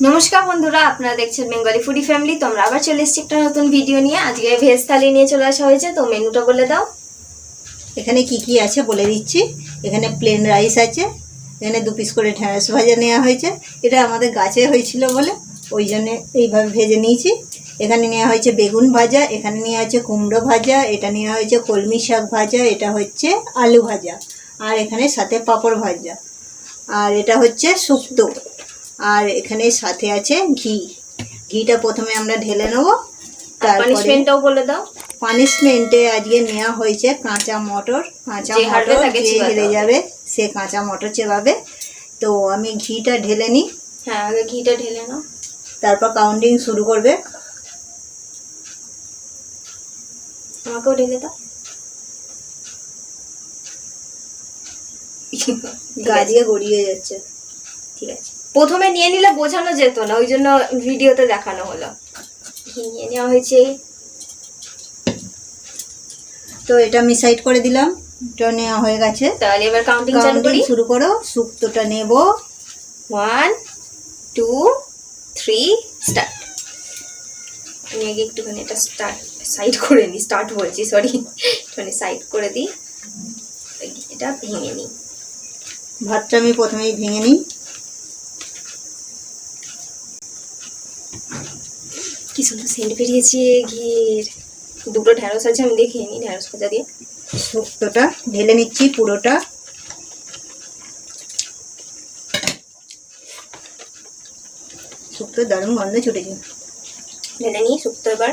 নমস্কার বন্ধুরা, আপনারা দেখছেন বেঙ্গলি ফুডি ফ্যামিলি। তোমরা আবার চলে এসেছি একটা নতুন ভিডিও নিয়ে। আজকে ভেজ থালি নিয়ে চলে আসা হয়েছে, তো মেনুটা বলে দাও। এখানে কি কি আছে বলে দিচ্ছি। এখানে প্লেন রাইস আছে, এখানে 2 পিস করে ঢেঁড়স ভাজা নেওয়া হয়েছে। এটা আমাদের গাছে হয়েছিল বলে ওই জন্যে এইভাবে ভেজে নিয়েছি। এখানে নেওয়া হয়েছে বেগুন ভাজা, এখানে নেওয়া হয়েছে কুমড়ো ভাজা, এটা নেওয়া হয়েছে কলমি শাক ভাজা, এটা হচ্ছে আলু ভাজা, আর এখানে সাথে পাঁপড় ভাজা, আর এটা হচ্ছে শুক্তো, আর এখানে সাথে আছে ঘিটা প্রথমে আমরা ঢেলে নেবো। তারপরে পানিশমেন্টটাও বলে দাও। পানিশমেন্টে আজকে নেওয়া হয়েছে কাঁচা মটর যে হেরে যাবে সে কাঁচা মটর চেবাবে। তো আমি ঘিটা ঢেলে নিই। হ্যাঁ, আগে ঘিটা ঢেলে নাও, তারপর কাউন্টিং শুরু করবে। আমাকেও ঢেলে দাও। গা দিয়ে গড়িয়ে যাচ্ছে। ঠিক আছে, প্রথমে নিয়ে নিলে বোঝানো যেত না, ওই জন্য ভিডিওতে দেখানো হলো। ঘি নিয়ে নেওয়া হয়েছে, তো এটা আমি সাইড করে দিলাম। এটা নেওয়া হয়ে গেছে। তাহলে এবার কাউন্টিং চালু করি। শুরু করো। শুক্তোটা নেব। 1 2 3 স্টার্ট। আমি আগে একটুখানি এটা সাইড করে নিই, স্টার্ট বলছি সরি, একটুখানি সাইড করে দিই, এটা ভেঙে নিই। ভাতটা আমি প্রথমেই ভেঙে নিই। কি সুন্দর সেন্ট বেরিয়েছে ঘিয়ের। দুটো ঢ্যাঁড়স আছে, আমি দেখিয়ে নিই ঢ্যাঁড়স ভাজা দিয়ে। শুক্তোটা ঢেলে নিচ্ছি পুরোটা। শুক্তো দারুণ গন্ধ ছুটেছে। ঢেলে নিই শুক্তো এবার।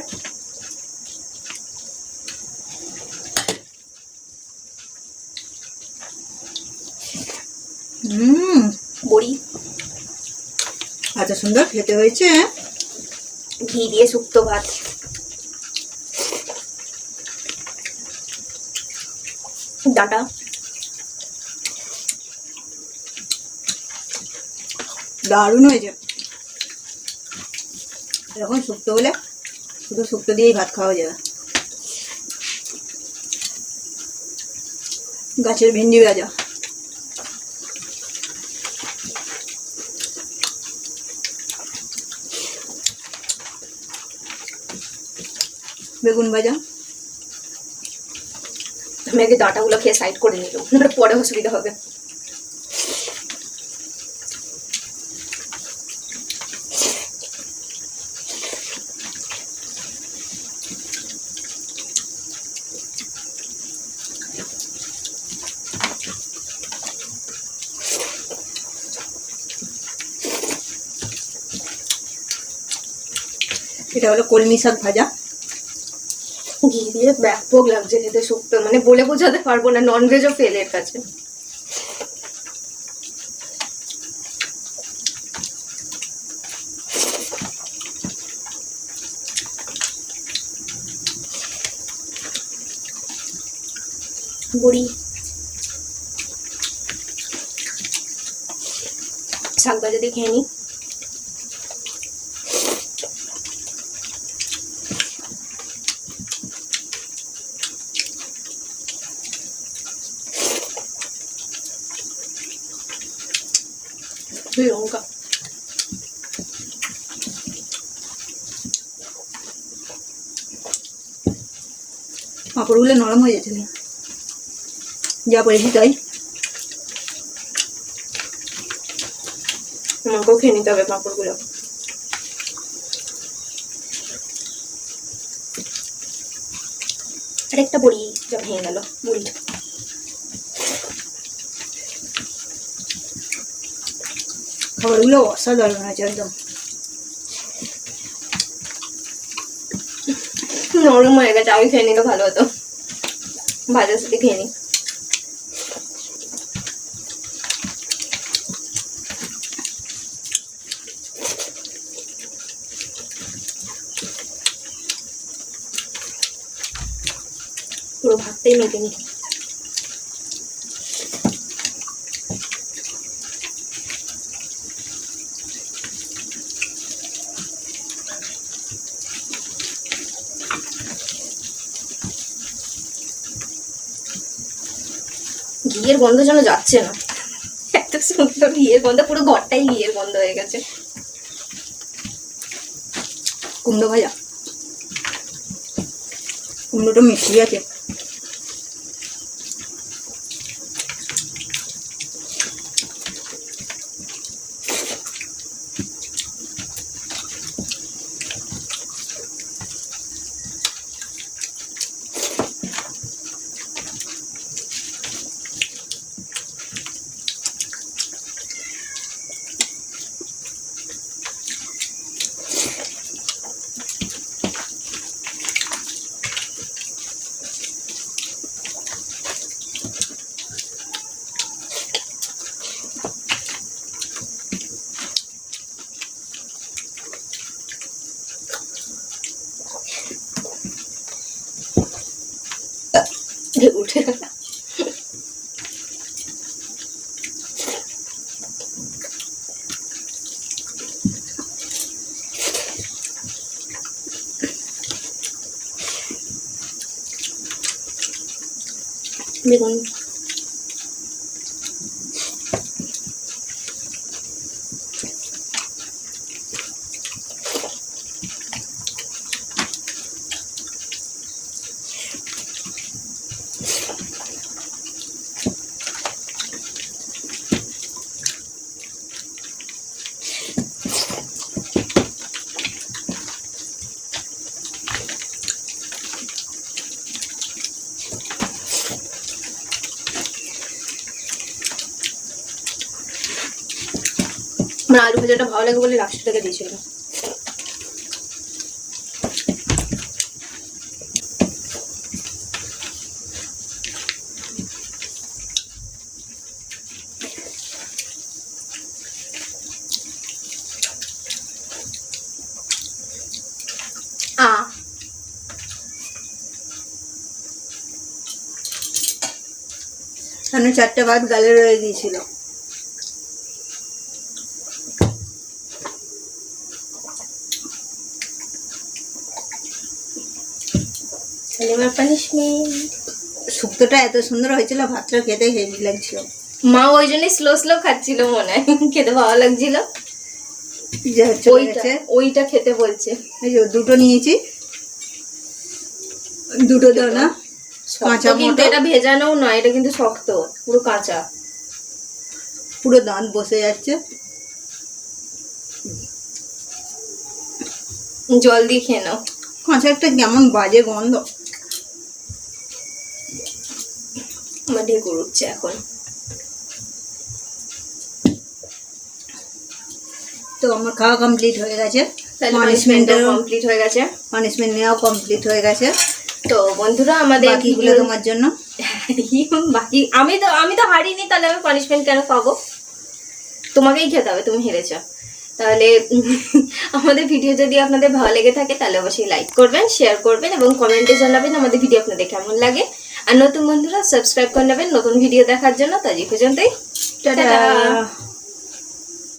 বড়ি এত সুন্দর খেতে হয়েছে। ঘি দিয়ে শুক্তো ভাত। ডাটা দারুণ হয়েছে। এরকম শুক্তো হলে শুধু শুক্তো দিয়েই ভাত খাওয়া যাবে। গাছের ভেন্ডি ভাজা, বেগুন ভাজা। আমি আগে ডাটাগুলো খেয়ে সাইড করে নিলাম, পরে অসুবিধা হবে। এটা হলো কলমি শাক ভাজা। ঘি দিয়ে ব্যাপক লাগছে খেতে শুক্তো, মানে বলে বোঝাতে পারবো না, ননভেজও ফেল এর কাছে। বড়ি, শাক ভাজা দিয়ে খেয়ে নিই। লঙ্কা, পাঁপড়গুলো নরম হয়ে যাচ্ছে, যা পড়েছি তাই। আমাকেও খেয়ে নিতে হবে পাঁপড়গুলো। আরেকটা বড়ি যা ভেঙে গেল, বড়ি। খাবারগুলো অসাধারণ হয়েছে একদম। নরম হয়ে গেছে, আমি খেয়ে নিলে ভালো হতো, ভাজার সাথে খেয়ে নি। পুরো ভাতটাই মেখে নি। ঘিয়ের গন্ধ যেন যাচ্ছে না, এত সুন্দর ঘিয়ের গন্ধ, পুরো ঘরটাই ঘিয়ের গন্ধ হয়ে গেছে। কুমড়ো ভাজা, কুমড়োটা মিষ্টি আছে। উঠে দেখুন আমার আলু ভাজাটা ভালো লাগে বলে লাস্ট থেকে দিয়েছিলাম। সামনে 4টে ভাত গালে রয়ে গিয়েছিল। পানিশমেন্ট। শুক্তোটা এত সুন্দর হয়েছিল, ভাতটা খেতে হেভি লাগছিল। মা ওই জন্যই স্লো স্লো খাচ্ছিল মনে হয়, খেতে ভালো লাগছিল। ওইটা খেতে বলছে। এই যে দুটো নিয়েছি, দুটো দানা কাঁচা। কিন্তু এটা ভেজানোও নয়, এটা কিন্তু শক্ত, পুরো কাঁচা, পুরো দাঁত বসে যাচ্ছে। জল দিয়ে খেয়ে নাও। কাঁচা একটা কেমন বাজে গন্ধ। আমার ঢেকুর উঠছে এখন। তো আমার খাওয়া কমপ্লিট হয়ে গেছে, পানিশমেন্টও কমপ্লিট হয়ে গেছে, পানিশমেন্ট নেওয়াও কমপ্লিট হয়ে গেছে। তো বন্ধুরা আমাদের বাকিগুলো তোমার জন্য। বাকি আমি তো হারিনি, তাহলে আমি পানিশমেন্ট কেন পাবো? তোমাকেই খেতে হবে, তুমি হেরেছো। তাহলে আমাদের ভিডিও যদি আপনাদের ভালো লেগে থাকে তাহলে অবশ্যই লাইক করবেন, শেয়ার করবেন এবং কমেন্টে জানাবেন আমাদের ভিডিও আপনাদের কেমন লাগে। আর নতুন বন্ধুরা সাবস্ক্রাইব করে নেবেন নতুন ভিডিও দেখার জন্য। তো আজ এই পর্যন্তই, টাটা।